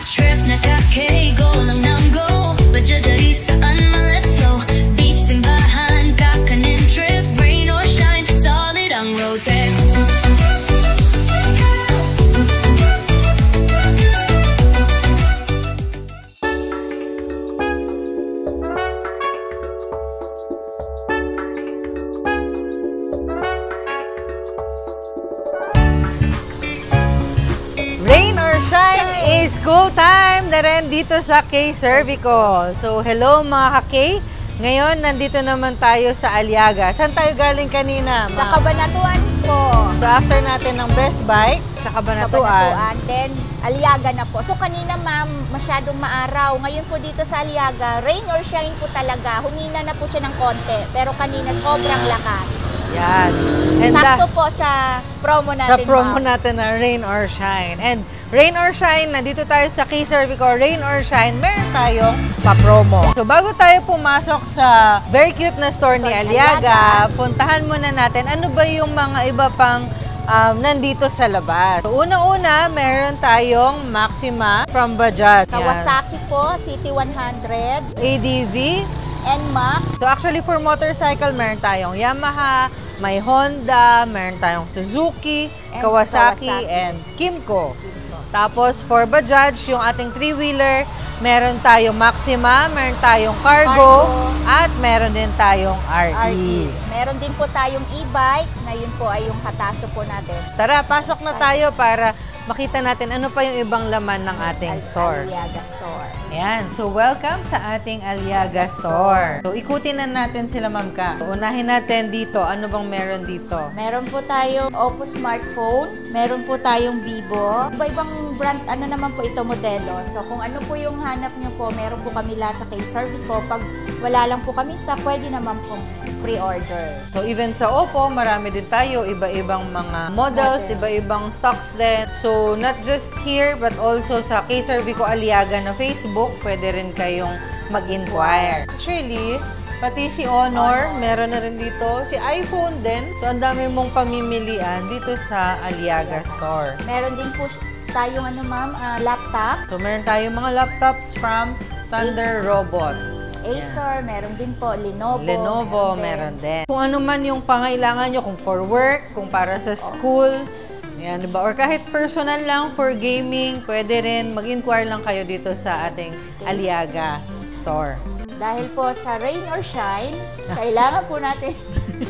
trip nakakay, go lang ng go. Bajajari saan man, let's go. Beach, simbahan, kakanin trip. Rain or shine, solid ang road trip. School time na rin dito sa K-Cervico. So, hello mga ka-K. Ngayon, nandito naman tayo sa Aliaga. Saan tayo galing kanina, Sa Cabanatuan po. So, after natin ng Best Bike, sa Cabanatuan. Then, Aliaga na po. So, kanina ma'am, masyadong maaraw. Ngayon po dito sa Aliaga, rain or shine po talaga. Humina na po siya ng konti. Pero kanina, sobrang lakas. Yan. And sakto po sa promo natin, sa promo natin na Rain or Shine. And Rain or Shine, nandito tayo sa K-Cervico, Rain or Shine, meron tayong pa-promo. So bago tayo pumasok sa very cute na store ni Aliaga, puntahan muna natin ano ba yung mga iba pang nandito sa labas. So, unang-una, meron tayong Maxima from Bajaj. Kawasaki po, City 100. ADV. NMAX. So actually for motorcycle, meron tayong Yamaha, may Honda, meron tayong Suzuki, Kawasaki, and Kymco. Tapos for Bajaj, yung ating 3-wheeler, meron tayong Maxima, meron tayong Cargo, at meron din tayong RE. Meron din po tayong e-bike, na yun po ay yung Hataso po natin. Tara, pasok na tayo para makita natin ano pa yung ibang laman ng ating store. Aliaga Store. Ayan. So, welcome sa ating Aliaga Store. So, ikutin na natin sila, Ma'am Ka. Unahin natin dito. Ano bang meron dito? Meron po tayong Oppo smartphone. Meron po tayong Vivo. Iba-ibang brand, ano naman po ito, modelo. So, kung ano po yung hanap nyo po, meron po kami lahat sa K-Cervico. Pag wala lang po kami stock, pwede naman po pre-order. So, even sa Oppo, marami din tayo. Iba-ibang mga models, iba-ibang stocks din. So, not just here, but also sa K-Cervico Aliaga na Facebook, pwede rin kayong mag-inquire. Actually, pati si Honor, meron na rin dito. Si iPhone din. So, ang dami mong pamimilian dito sa Aliaga Store. Meron din po tayong laptop. So, meron tayong mga laptops from Thunder Robot. Acer, meron din po. Lenovo, meron din. Kung ano man yung pangailangan nyo, kung for work, kung para sa school, yan, diba? Or kahit personal lang for gaming, pwede rin mag-inquire lang kayo dito sa ating Aliaga Store. Dahil po sa rain or shine, kailangan po natin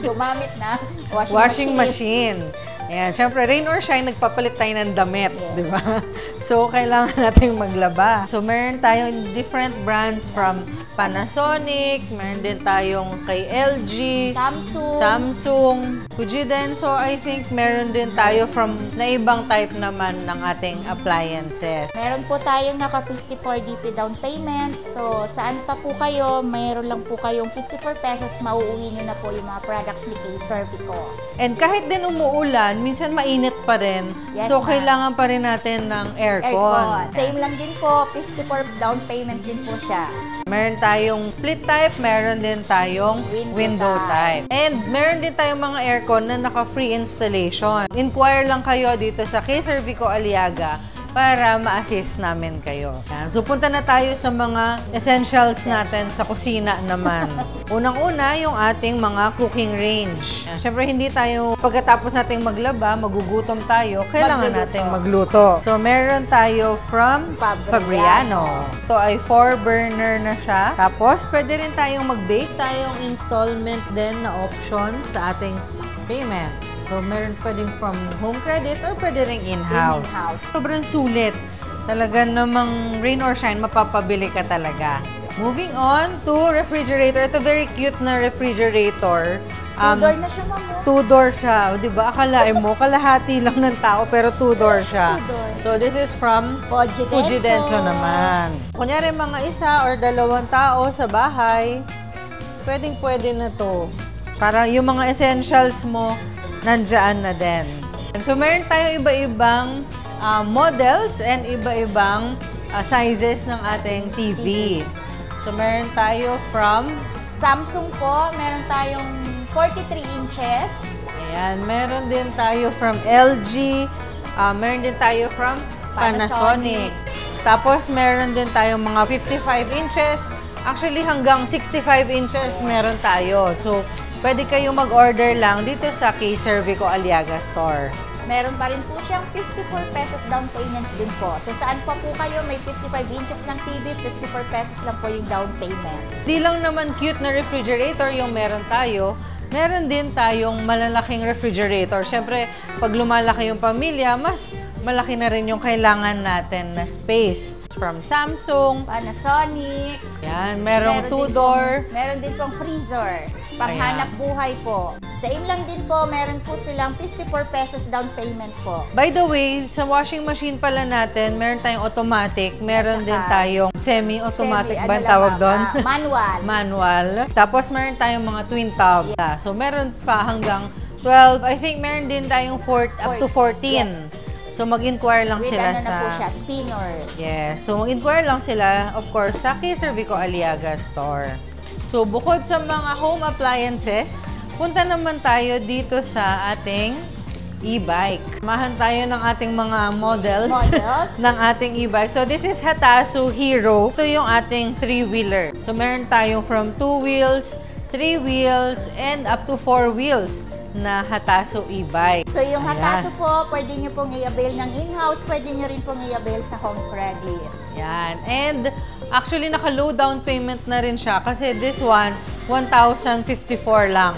gumamit na washing machine. Ayan, syempre, rain or shine, nagpapalit tayo ng damit, di ba? So, kailangan natin maglaba. So, meron tayong different brands from Panasonic, meron din tayong kay LG, Samsung, Fuji din. So, I think meron din tayo from na ibang type naman ng ating appliances. Meron po tayong naka 54 DP down payment. So, saan pa po kayo, meron lang po kayong 54 pesos, mauuwi nyo na po yung mga products ni K-Cervico. And kahit din umuulan, minsan mainit pa rin. Yes, so, kailangan pa rin natin ng aircon. Same lang din po, 54 down payment din po siya. Meron tayong split type, meron din tayong window type. And meron din tayong mga aircon na naka-free installation. Inquire lang kayo dito sa K-Cervico Aliaga para ma-assist namin kayo. So, punta na tayo sa mga essentials natin sa kusina naman. Unang-una, yung ating mga cooking range. Siyempre, hindi tayo, pagkatapos nating maglaba, magugutom tayo, kailangan nating magluto. So, meron tayo from Fabriano. Ito ay 4-burner na siya. Tapos, pwede rin tayong mag-bake. Tayong installment din na options sa ating payments. So, meron pwedeng from home credit or pwede rin in-house. Sobrang sulit. Talaga namang rain or shine, mapapabili ka talaga. Moving on to refrigerator. Ito very cute na refrigerator. Two-door na siya, ma'am. Two-door siya. Diba? Akalain mo, kalahati lang ng tao, pero two-door siya. So, this is from Fujidenso naman. Kunyari, mga isa or dalawang tao sa bahay, pwedeng-pwede na to. Para yung mga essentials mo, nandyan na din. So, meron tayong iba-ibang models and iba-ibang sizes ng ating TV. So, meron tayo from Samsung po, meron tayong 43 inches. Ayan, meron din tayo from LG. Meron din tayo from Panasonic. Tapos, meron din tayong mga 55 inches. Actually, hanggang 65 inches meron tayo. So, pwede kayong mag-order lang dito sa Kay Cervico Aliaga Store. Meron pa rin po siyang 54 pesos down payment din po. So saan pa po kayo may 55 inches ng TV, 54 pesos lang po yung down payment. Di lang naman cute na refrigerator yung meron tayo. Meron din tayong malalaking refrigerator. Siyempre, pag lumalaki yung pamilya, mas malaki na rin yung kailangan natin na space. From Samsung, Panasonic. yan, merong two-door. Meron din pong freezer. Panghanap buhay po. Same lang din po, meron po silang 54 pesos down payment po. By the way, sa washing machine pala natin, meron tayong automatic, meron din tayong semi-automatic ba ang tawag doon? Manual. Manual. Tapos meron tayong mga twin tub. So meron pa hanggang 12. I think meron din tayong up to 14. Yes. So mag-inquire lang With sila ano sa... na po siya, spinner. Yes. So mag-inquire lang sila, of course, sa Kay Cervico Aliaga Store. So bukod sa mga home appliances, punta naman tayo dito sa ating e-bike. Samahan tayo ng ating mga models. Ng ating e-bike. So this is Hatasu Hero. Ito yung ating 3-wheeler. So meron tayong from 2 wheels, 3 wheels, and up to 4 wheels na Hatasu e-bike. So yung Hatasu po, pwede nyo pong i-avail ng in-house, pwede nyo rin pong i-avail sa home credit. Yan. And actually, naka-low down payment na rin siya kasi this one, 1,054 lang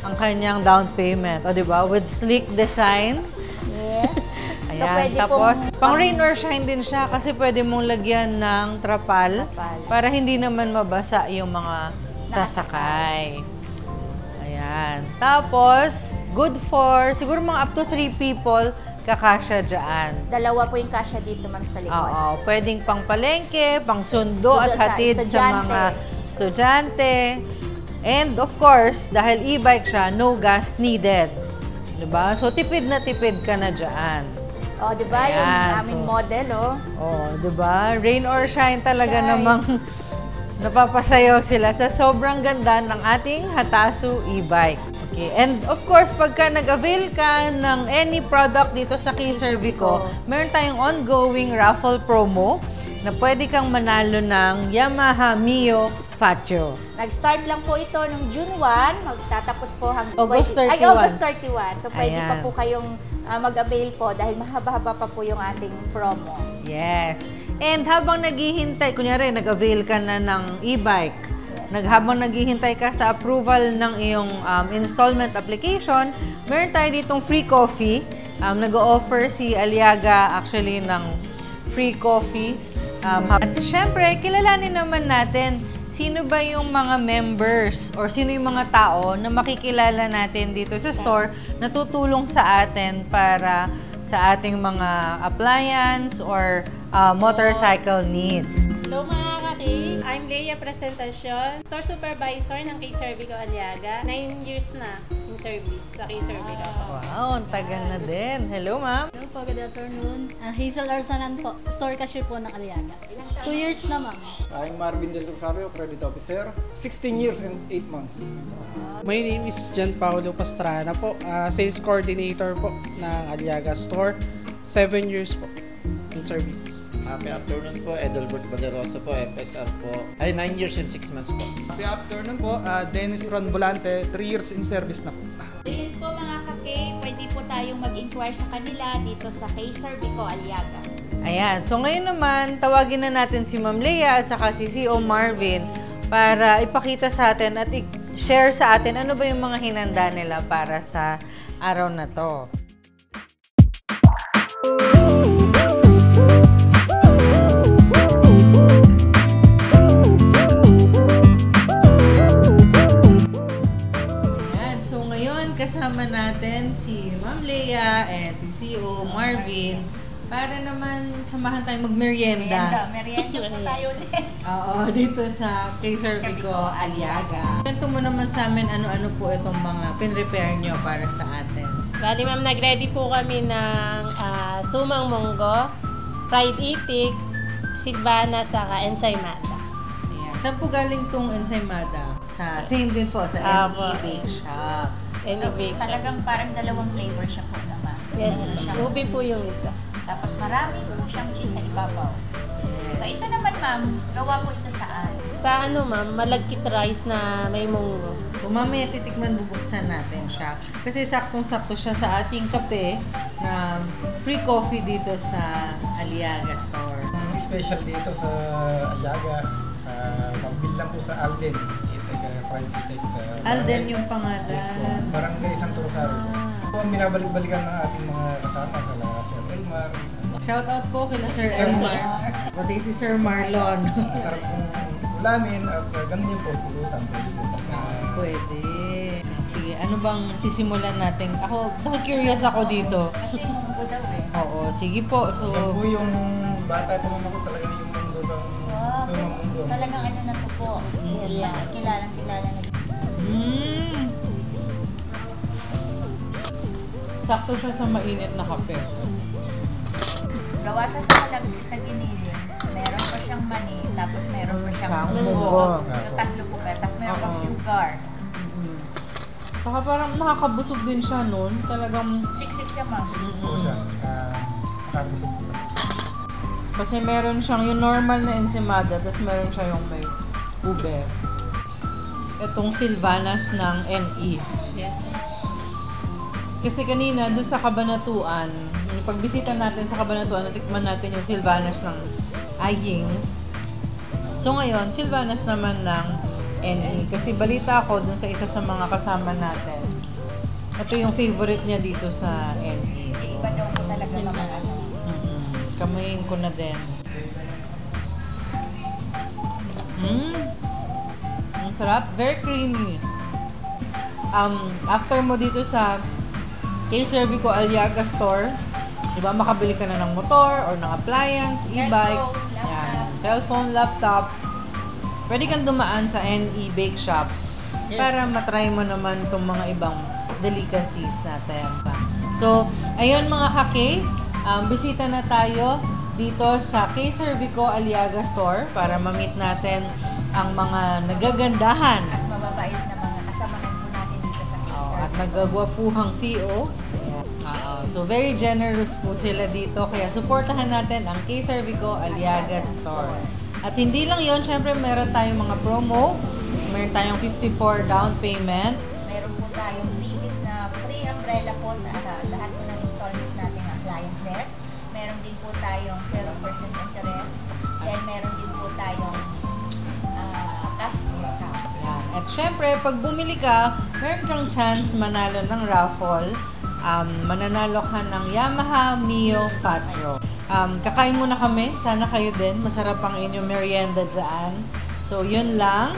ang kanyang down payment. O, diba? With sleek design. Yes. Ayan. So pwede Tapos, pong... pang rain or shine din siya kasi pwede mong lagyan ng trapal para hindi naman mabasa yung mga sasakay. Ayan. Tapos, good for, siguro mga up to 3 people, kakasya dyan. Dalawa po yung kasya dito, ma'am, sa likod. Oo. Pwedeng pang palengke, pang sundo at sa hatid sa mga estudyante. And of course, dahil e-bike siya, no gas needed. Diba? So, tipid na tipid ka na dyan. O, diba? Yung aming model, oh. Oh, diba? Rain or shine talaga namang napapasayaw sila sa sobrang ganda ng ating Hatasu e-bike. Okay. And of course, pagka nag-avail ka ng any product dito sa Kay Cervico, meron tayong ongoing raffle promo na pwede kang manalo ng Yamaha Mio Faccio. Nag-start lang po ito noong June 1, magtatapos po hanggang August 31. Ay, August 31. So pwede Ayan. pa po kayong mag-avail po dahil mahaba-haba pa po yung ating promo. Yes. And habang naghihintay, kunyari nag-avail ka na ng e-bike, habang naghihintay ka sa approval ng iyong installment application, meron tayo ditong free coffee. Nag-o-offer si Aliaga actually ng free coffee. At syempre, kilalanin naman natin sino ba yung mga members or sino yung mga tao na makikilala natin dito sa store na tutulong sa atin para sa ating mga appliance or motorcycle needs. Hello mga kaki! I'm Leia Presentacion, Store Supervisor ng Kay Cervico Aliaga. 9 years na in service sa Kay Cervico. Wow, ang tagal na din. Hello, ma'am. Hello po, good afternoon. Hazel Arsanan po, store cashier po ng Aliaga. 2 years na, ma'am. I'm Marvin Del Rosario, Credit Officer. 16 years and 8 months. My name is John Paulo Pastrana po, Sales Coordinator po ng Aliaga Store. 7 years po in service. Happy afternoon po, Edelbert Baleroso po, FSR po. Ay, 9 years and 6 months po. Happy afternoon po, Dennis Ron Volante, 3 years in service na po. Ayun po mga kaki, pwede po tayong mag-inquire sa kanila dito sa Kay Cervico Aliaga. Ayan. So, ngayon naman, tawagin na natin si Ma'am Leia at saka si CEO Marvin para ipakita sa atin at i-share sa atin ano ba yung mga hinanda nila para sa araw na to. Kasama natin si Ma'am Leia and si CEO Marvin para naman samahan tayong magmerienda. Merienda po tayo ulit. Oo, dito sa Kay Cervico Aliaga. Kwento mo naman sa amin ano-ano po itong mga pin-repair nyo para sa atin. Bali ma'am, nag-ready po kami ng sumang munggo, fried itik, silvana, saka ensaymada. Ayan. Saan po galing tong ensaymada? Same din po sa NE Bake Shop. Talagang parang dalawang flavor siya po naman. Yes, ubi po yung isa. Tapos marami po siyang cheese sa ibabaw. ma'am, gawa po ito saan? Sa ano ma'am, malagkit rice na may munggo. So mamaya titikman, bubuksan natin siya. Kasi saktong-sakto siya sa ating kape na free coffee dito sa Aliaga Store. Ang special dito sa Aliaga, pag-bill lang po sa Alden. Private Itex sa Alden yung pangalan. Yes po, Barangay Santo Rosario. Po ang binabalik-balikan ng ating mga kasama sa Sir Elmar. Shout out po kila Sir Elmar. Pati si Sir Marlon. Masarap pong ulamin at ganun din po, pulusan. Pwede. Sige, ano bang sisimulan natin? Ako curious ako dito. Kasi munggo daw eh. Oo, sige po. Yan So, po yung bata po naman ko talaga yung mundo ng mundo. Talagang ano na po. Kilalang na. sakto siya sa mainit na kape. Gawa siya sa malagkit na giniling. Meron pa siyang mani, tapos meron pa siyang munggo. munggo. So, tatlo po kayo. Tapos meron pang sugar. Saka parang nakakabusog din siya nun. Talagang, Siksik siya, ma'am. Po siya. Nakabusog po. kasi meron siyang yung normal na ensimada, tapos meron siya yung may ube. Itong Silvanas ng NE. Yes. Kasi kanina, doon sa Kabanatuan, yung pagbisita natin sa Kabanatuan, natikman natin yung Silvanas ng Ayings. So ngayon, Silvanas naman ng NE. Kasi balita ko doon sa isa sa mga kasama natin. Ito yung favorite niya dito sa NE. Kasi iba daw po talaga naman ano. Kamayin ko na din. Ang sarap. Very creamy. After mo dito sa K-Servico Aliaga Store, di ba, makabili ka na ng motor or ng appliance, e-bike, yan, cellphone, laptop. Pwede kang dumaan sa NE Bake Shop para matry mo naman itong mga ibang delicacies natin. So, ayun mga kake, bisita na tayo dito sa K-Servico Aliaga Store para ma-meet natin ang mga nagagandahan At mababait na mga kasamahan po natin dito sa K-Servico. at nagagwapuhang CEO. So, very generous po sila dito. Kaya, supportahan natin ang K-Servico Aliaga Store. At hindi lang yon, syempre meron tayong mga promo. Meron tayong 54 down payment. Meron po tayong previous na free umbrella po sa lahat po ng installment nating appliances. Meron din po tayong 0% interest. Then meron din po tayong cash discount. Yan. At syempre, pag bumili ka, meron kang chance manalo ng raffle. Mananalo ka ng Yamaha Mio Fatro. Kakain muna kami. Sana kayo din. Masarap ang inyong merienda dyan. So, yun lang.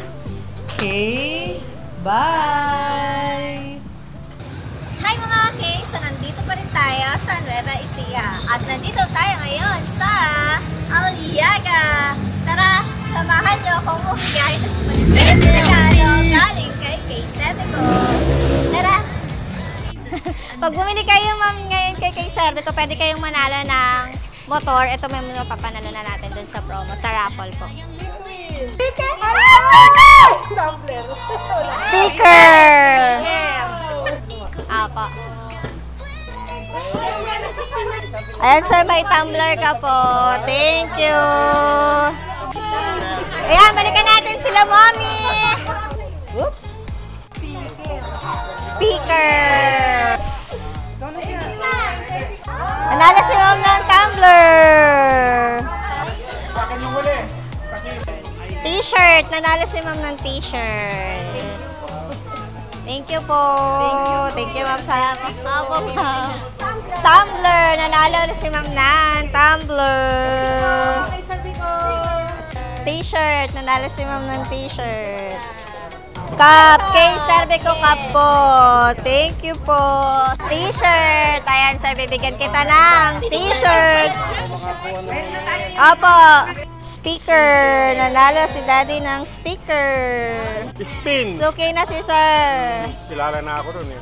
Okay. Bye! Hi mga kake! So nandito pa rin tayo sa Nueva Ecija. At nandito tayo ngayon sa Aliaga. Tara, samahan niyo akong umigay ng malipit na regalo galing kay K-Servico. Tara! Pag bumili kayo ma'am ngayon kay K-Servico, pwede kayong manalo ng motor. Ito may mapapanalo na natin dun sa promo, sa raffle po. Speaker! Apo. Ayan sir, may tumbler ka po. Thank you. Ayan, balikan natin sila, mommy. Whoop. Speaker. Nanalo si mom ng tumbler. T-shirt. Nanalo si ma'am ng t-shirt. Thank you po. Thank you, ma'am. Salamat. Opo, ma'am. Tumbler. Nanalo si ma'am ng tumbler. T-shirt. Nanalo si ma'am ng t-shirt. Cup. K-Servico cup po. Thank you po. T-shirt. Ayan, sir. Bibigyan kita ng t-shirt. Opo. Speaker. Nanalo si daddy ng speaker. Spin. Suki na si sir. Kilala na ako ron eh.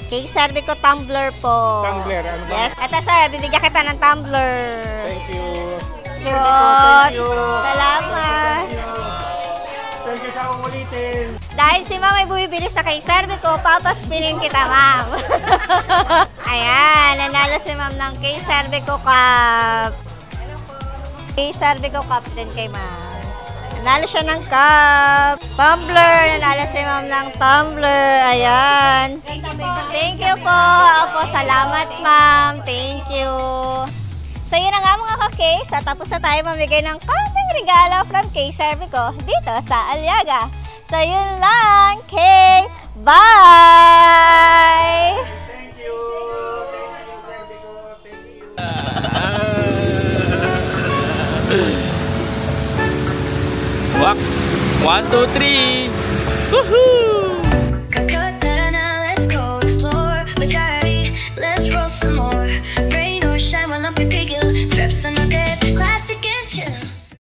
K-Servico tumbler po. Tumbler, ano ba? Yes. Ito sir, bibigyan kita ng tumbler. Thank you. Good. Thank you. Salamat. Thank you sa ulitin. Dahil si ma'am ay bumibili sa K-Servico, papaspinin kita, ma'am. Ayan, nanalo si ma'am ng K-Servico cup. Kay Cervico Captain kay ma'am. Nanalo siya ng cup. Tumbler. Nanalo si ma'am ng tumbler. Ayan. Thank you po. Opo, salamat ma'am. Thank you. So yun na nga mga ka-case. Tapos na tayo mamigay ng konting regalo from kay Cervico dito sa Aliaga. So yun lang. Okay. Bye! Thank you. Wak, 1, 2, 3. Woohoo!